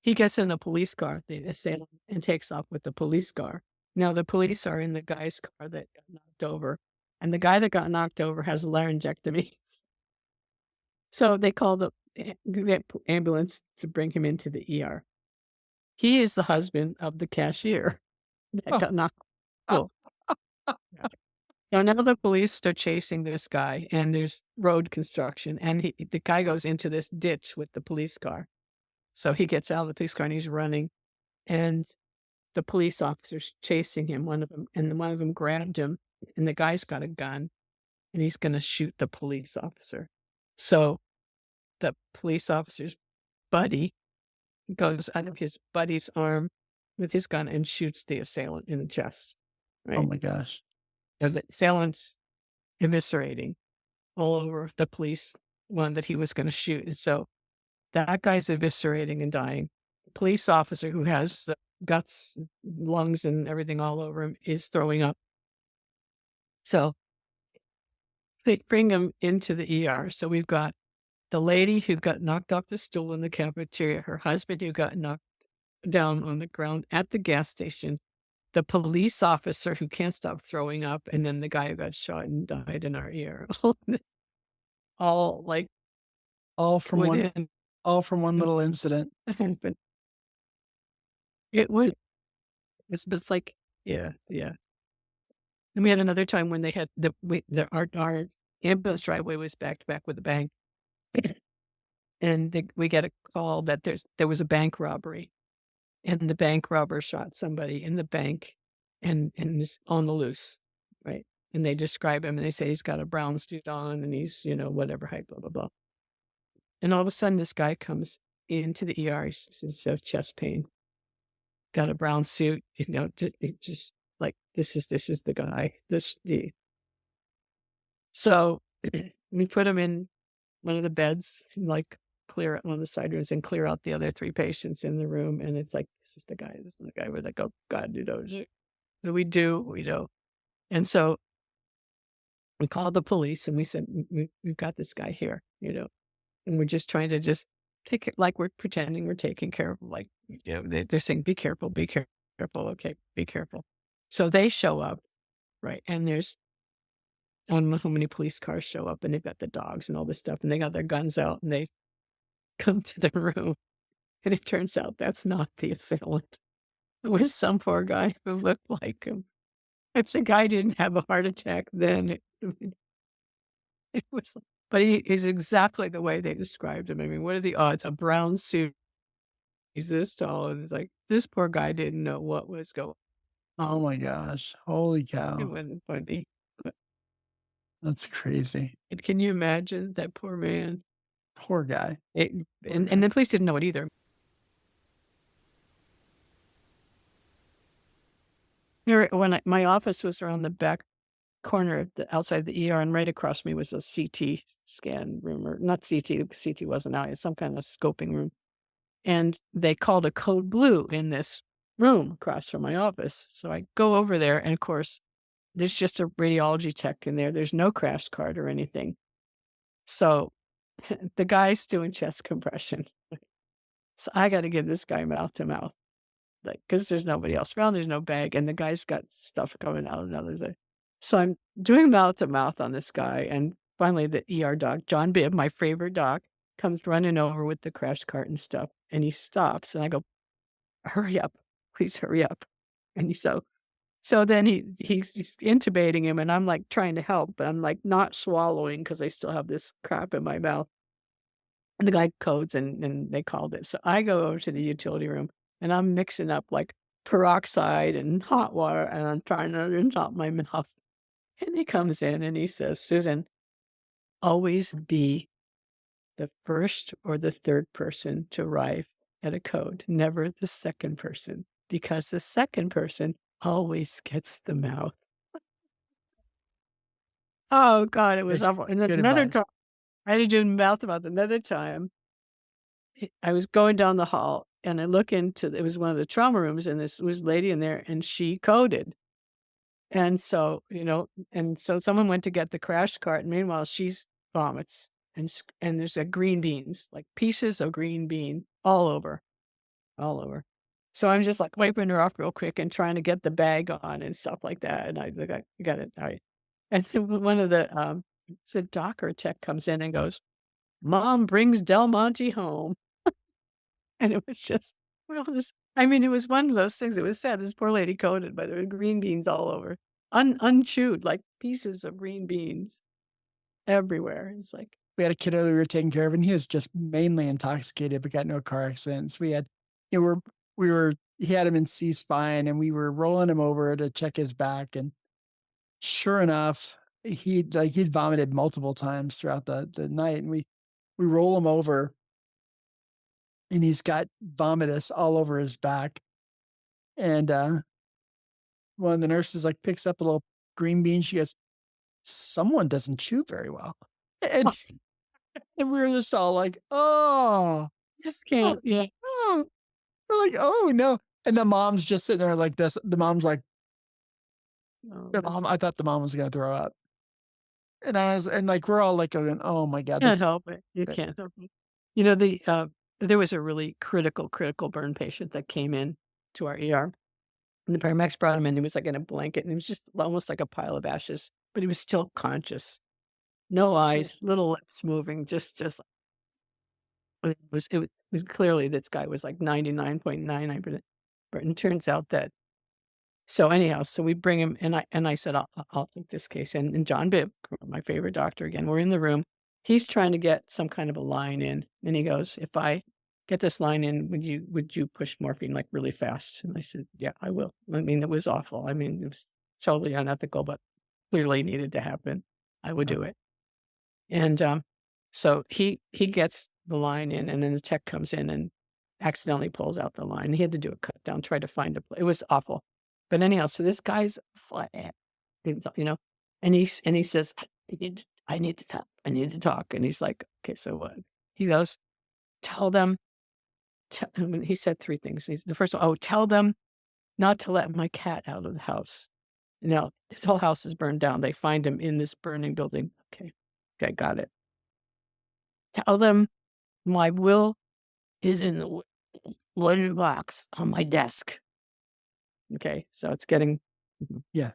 Speaker 3: He gets in the police car, the assailant, and takes off with the police car. Now, the police are in the guy's car that got knocked over, and the guy that got knocked over has a laryngectomy. So they call the ambulance to bring him into the ER. He is the husband of the cashier that got knocked over. So now the police are chasing this guy, and there's road construction, and the guy goes into this ditch with the police car. So he gets out of the police car and he's running, and the police officer's chasing him, one of them grabbed him, and the guy's got a gun, and he's going to shoot the police officer. So the police officer's buddy goes out of his buddy's arm with his gun and shoots the assailant in the chest. Right?
Speaker 4: Oh my gosh.
Speaker 3: And the assailant's eviscerating all over the police one that he was going to shoot. And so that guy's eviscerating and dying. The police officer, who has the guts, lungs, and everything all over him, is throwing up. So they bring him into the ER. So we've got the lady who got knocked off the stool in the cafeteria, her husband who got knocked down on the ground at the gas station, the police officer who can't stop throwing up, and then the guy who got shot and died in our ER. all like
Speaker 4: All from
Speaker 3: within
Speaker 4: one little incident.
Speaker 3: happened. It was. It's like, yeah. And we had another time when they had our ambulance driveway was back to back with a bank, and we get a call that there was a bank robbery, and the bank robber shot somebody in the bank, and is on the loose, right? And they describe him, and they say he's got a brown suit on, and he's whatever height, blah blah blah. And all of a sudden, this guy comes into the ER. He says, chest pain. Got a brown suit, just like this is the guy. So we put him in one of the beds, and like clear out one of the side rooms and clear out the other 3 patients in the room. And it's like, this is the guy. We're like, oh God, what do we do? We don't. And so we called the police and we said, we've got this guy here, and we're just trying to just take it, like we're pretending we're taking care of, like, they're saying, be careful, okay, be careful. So they show up, right? And there's, I don't know how many police cars show up, and they've got the dogs and all this stuff, and they got their guns out, and they come to the room, and it turns out that's not the assailant. It was some poor guy who looked like him. If the guy didn't have a heart attack, then it was, but he is exactly the way they described him. I mean, what are the odds? A brown suit, he's this tall, and it's like, this poor guy didn't know what was going on.
Speaker 4: Oh my gosh. Holy
Speaker 3: It
Speaker 4: cow.
Speaker 3: wasn't funny. But
Speaker 4: That's crazy.
Speaker 3: can you imagine that poor man?
Speaker 4: Poor guy.
Speaker 3: And the police didn't know it either. When my office was around the back corner outside the ER, and right across me was a CT scan room, or not CT wasn't out, it's some kind of scoping room. And they called a code blue in this room across from my office. So I go over there, and of course, there's just a radiology tech in there. There's no crash cart or anything. So the guy's doing chest compression. So I got to give this guy mouth to mouth, like, because there's nobody else around. There's no bag, and the guy's got stuff coming out of another side. So I'm doing mouth to mouth on this guy, and finally the ER doc, John Bibb, my favorite doc, comes running over with the crash cart and stuff, and he stops, and I go, hurry up, please hurry up. And so then he's intubating him, and I'm like trying to help, but I'm like not swallowing because I still have this crap in my mouth. And the guy codes, and they called it. So I go over to the utility room, and I'm mixing up like peroxide and hot water, and I'm trying to untop my mouth. And he comes in and he says, Susan, always be the first or the third person to arrive at a code, never the second person, because the second person always gets the mouth. Oh God, it was
Speaker 4: Good,
Speaker 3: awful. And then
Speaker 4: good
Speaker 3: another
Speaker 4: advice.
Speaker 3: time, I had to do mouth about another time. I was going down the hall and I look into it was one of the trauma rooms, and this was lady in there, and she coded. And so, and so someone went to get the crash cart, and meanwhile she's vomits, and there's green beans, like pieces of green bean all over, all over. So I'm just like wiping her off real quick and trying to get the bag on and stuff like that. And I like, I got it. All right. And then one of the docker tech comes in and goes, "Mom brings Del Monte home." And it was just, well, it was one of those things. It was sad. This poor lady coded, but there were green beans all over, unchewed, like pieces of green beans everywhere. It's like,
Speaker 4: We had a kiddo we were taking care of, and he was just mainly intoxicated, but got into a car accident. So we had, he had him in C-spine, and we were rolling him over to check his back. And sure enough, he'd vomited multiple times throughout the night. And we roll him over, and he's got vomitus all over his back. And one of the nurses like picks up a little green bean. She goes, "Someone doesn't chew very well." And,
Speaker 3: oh,
Speaker 4: and we were just all like, "Oh,
Speaker 3: this
Speaker 4: oh,
Speaker 3: can't, yeah.
Speaker 4: oh." We're like, "Oh no." And the mom's just sitting there like this. The mom's like,
Speaker 3: Oh,
Speaker 4: I thought the mom was gonna throw up. And like we're all like going, "Oh my God,
Speaker 3: can't
Speaker 4: that's
Speaker 3: help it. You
Speaker 4: that,
Speaker 3: can't help it. There was a really critical burn patient that came in to our ER. And the paramedics brought him in. He was like in a blanket, and it was just almost like a pile of ashes, but he was still conscious. No eyes, little lips moving, just it was clearly this guy was like 99.99%. But it turns out that so anyhow, so we bring him, and I said, I'll take this case. And John Bibb, my favorite doctor again, we're in the room. He's trying to get some kind of a line in, and he goes, "If I get this line in, would you push morphine like really fast?" And I said, "Yeah, I will." I mean, it was awful. I mean, it was totally unethical, but clearly needed to happen. I would do it. And so he gets the line in, and then the tech comes in and accidentally pulls out the line. He had to do a cut down, try to find it was awful. But anyhow, so this guy's flat, and he says, I need to talk. I need to talk. And he's like, "Okay, so what?" He goes, "Tell them." I mean, he said three things. The first one, "Oh, tell them not to let my cat out of the house." Now, his whole house is burned down. They find him in this burning building. Okay, got it. "Tell them my will is in the wooden box on my desk." Okay, so it's getting. Mhm.
Speaker 4: yeah."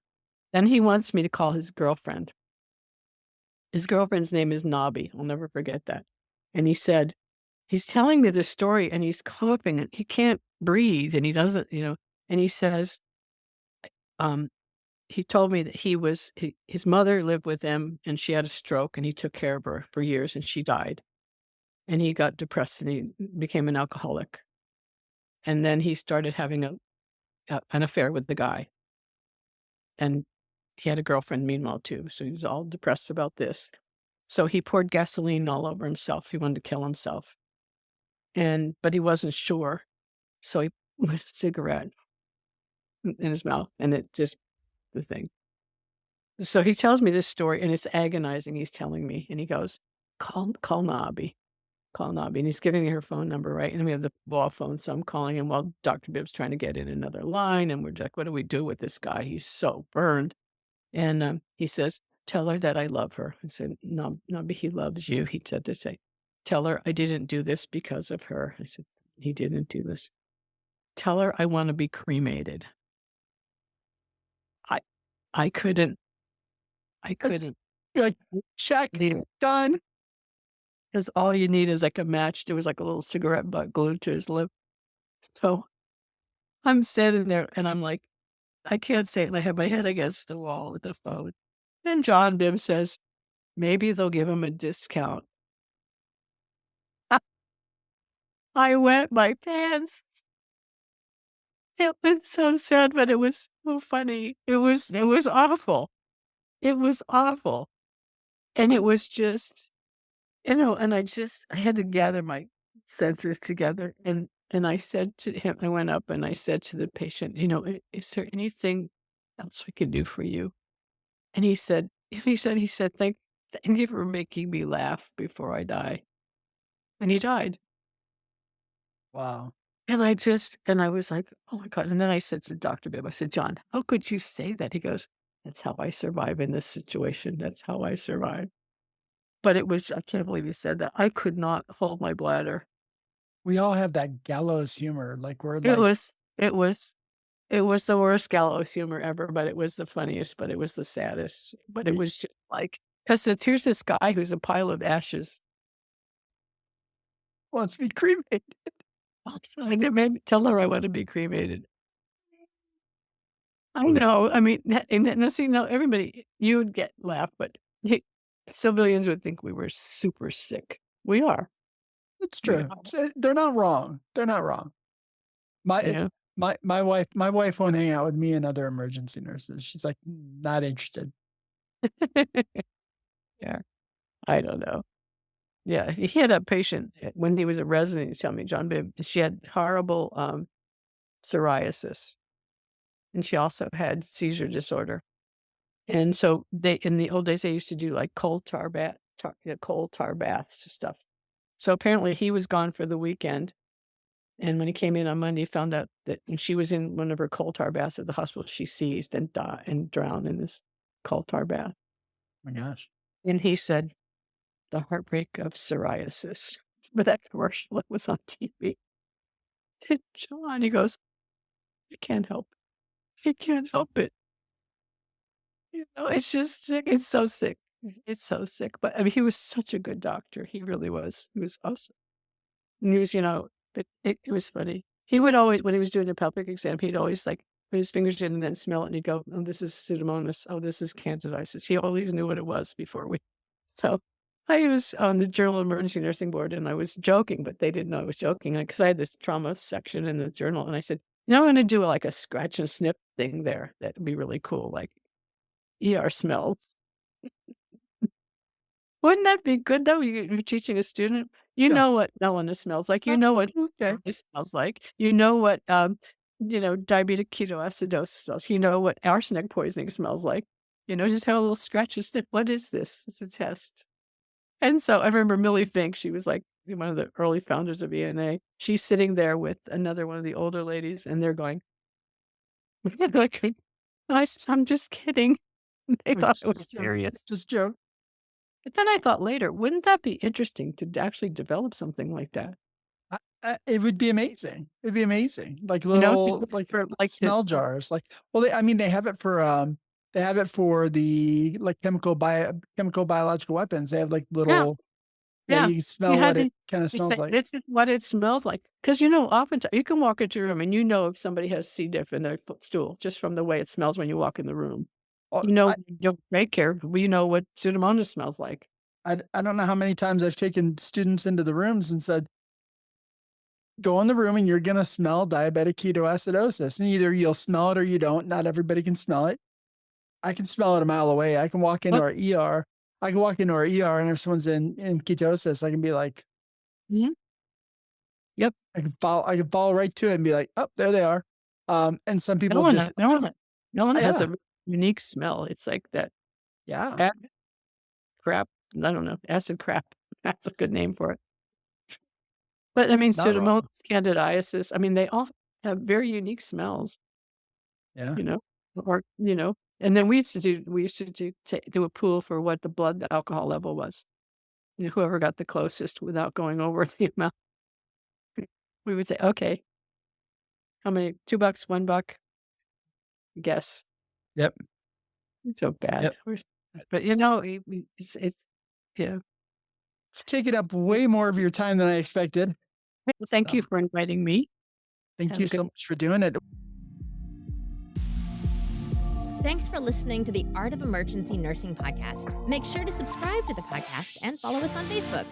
Speaker 3: Then he wants me to call his girlfriend. His girlfriend's name is Nobby. I'll never forget that. And he said, he's telling me this story and he's coughing and he can't breathe and he doesn't, and he says, um, he told me that his mother lived with him and she had a stroke and he took care of her for years and she died. And he got depressed and he became an alcoholic. And then he started having an affair with the guy. And he had a girlfriend meanwhile too. So he was all depressed about this. So he poured gasoline all over himself. He wanted to kill himself. But he wasn't sure. So he put a cigarette in his mouth and it just the thing. So he tells me this story and it's agonizing. He's telling me and he goes, call Nobby. Call Nobby. And he's giving me her phone number, right? And we have the wall phone. So I'm calling him while Dr. Bibb's trying to get in another line. And we're like, what do we do with this guy? He's so burned. And he says, tell her that I love her. I said, no, but he loves you. He said to say, tell her I didn't do this because of her. I said, he didn't do this. Tell her I want to be cremated. I I couldn't
Speaker 4: You're like, "Check,
Speaker 3: leave
Speaker 4: done."
Speaker 3: because all you need is like a match. There was like a little cigarette butt glued to his lip. So I'm sitting there and I'm like, I can't say it. And I have my head against the wall with the phone. Then John Bibb says, maybe they'll give him a discount. I wet my pants. It was so sad, but it was so funny. It was awful. It was awful. And it was just, and I had to gather my senses together. And I said to him, I went up and I said to the patient, is there anything else we can do for you? And he said, thank you for making me laugh before I die. And he died.
Speaker 4: Wow.
Speaker 3: And I was like, oh my God. And then I said to Dr. Bibb, I said, John, how could you say that? He goes, that's how I survive in this situation. That's how I survive. But I can't believe he said that. I could not hold my bladder.
Speaker 4: We all have that gallows humor. Like we're
Speaker 3: It
Speaker 4: like,
Speaker 3: was, it was, it was the worst gallows humor ever, but it was the funniest, but it was the saddest. But it
Speaker 4: we,
Speaker 3: was just like, because here's this guy who's a pile of ashes.
Speaker 4: wants to be cremated.
Speaker 3: So I made me tell her I want to be cremated. I know. I mean, and see, now everybody, you would get laughed, but civilians would think we were super sick. We are.
Speaker 4: It's
Speaker 3: We
Speaker 4: true.
Speaker 3: are.
Speaker 4: They're not wrong. They're not wrong. My
Speaker 3: Yeah.
Speaker 4: my wife won't hang out with me and other emergency nurses. She's like, not interested.
Speaker 3: Yeah. I don't know. Yeah. He had a patient when he was a resident, he told me, John Bibb, she had horrible psoriasis. And she also had seizure disorder. And so in the old days, they used to do like cold tar baths and stuff. So apparently he was gone for the weekend. And when he came in on Monday, he found out that when she was in one of her coal tar baths at the hospital, she seized and died and drowned in this coal tar bath.
Speaker 4: Oh my gosh.
Speaker 3: And he said, the heartbreak of psoriasis. But that commercial that was on TV. John, he goes, I can't help it. I can't help it. It's just sick. It's so sick. It's so sick. But I mean, he was such a good doctor. He really was. He was awesome. And he was, it was funny. He would always, when he was doing a pelvic exam, he'd always like put his fingers in and then smell it and he'd go, oh, this is Pseudomonas. Oh, this is Candidiasis. He always knew what it was before so I was on the Journal of Emergency Nursing Board and I was joking, but they didn't know I was joking because I had this trauma section in the journal and I said, I'm going to do like a scratch and snip thing there. That'd be really cool. Like ER smells. Wouldn't that be good though? You're teaching a student,
Speaker 4: Yeah.
Speaker 3: know what melanoma smells like, you know what
Speaker 4: Okay.
Speaker 3: it smells like, you know what, diabetic ketoacidosis smells, you know what arsenic poisoning smells like, just have a little scratch and sniff. What is this? It's a test. And so I remember Millie Fink, she was like one of the early founders of ENA. She's sitting there with another one of the older ladies and they're going, like, I'm just kidding. They thought it was serious.
Speaker 4: Just joke.
Speaker 3: But then I thought later, wouldn't that be interesting to actually develop something like that?
Speaker 4: It would be amazing. It'd be amazing. Like
Speaker 3: To
Speaker 4: little
Speaker 3: just for, like,
Speaker 4: smell jars. Like, well, they have it for the like chemical biological weapons. They have like little
Speaker 3: Yeah.
Speaker 4: you can smell what it kind of smells like.
Speaker 3: It's what it smells like. Because oftentimes you can walk into a room and if somebody has C. diff in their footstool just from the way it smells when you walk in the room.
Speaker 4: Oh,
Speaker 3: Take care. We know what Pseudomonas smells like.
Speaker 4: I don't know how many times I've taken students into the rooms and said, go in the room and you're going to smell diabetic ketoacidosis. And either you'll smell it or you don't. Not everybody can smell it. I can smell it a mile away. I can walk into our ER. And if someone's in ketosis, I can be like,
Speaker 3: Yep.
Speaker 4: I can follow right to it and be like, oh, there they are. And some people
Speaker 3: no one has a unique smell. It's like that.
Speaker 4: Yeah.
Speaker 3: Crap. I don't know. Acid crap. That's a good name for it. But I mean, Pseudomonas, Candidiasis, I mean, they all have very unique smells.
Speaker 4: Yeah.
Speaker 3: And then we used to do a pool for what the blood alcohol level was. Whoever got the closest without going over the amount. We would say, okay, how many? $2, $1? Guess.
Speaker 4: Yep.
Speaker 3: It's so bad.
Speaker 4: Yep.
Speaker 3: But it's yeah.
Speaker 4: Taking up way more of your time than I expected.
Speaker 3: Thank you for inviting me.
Speaker 4: Thank you so much for doing it.
Speaker 2: Thanks for listening to the Art of Emergency Nursing podcast. Make sure to subscribe to the podcast and follow us on Facebook.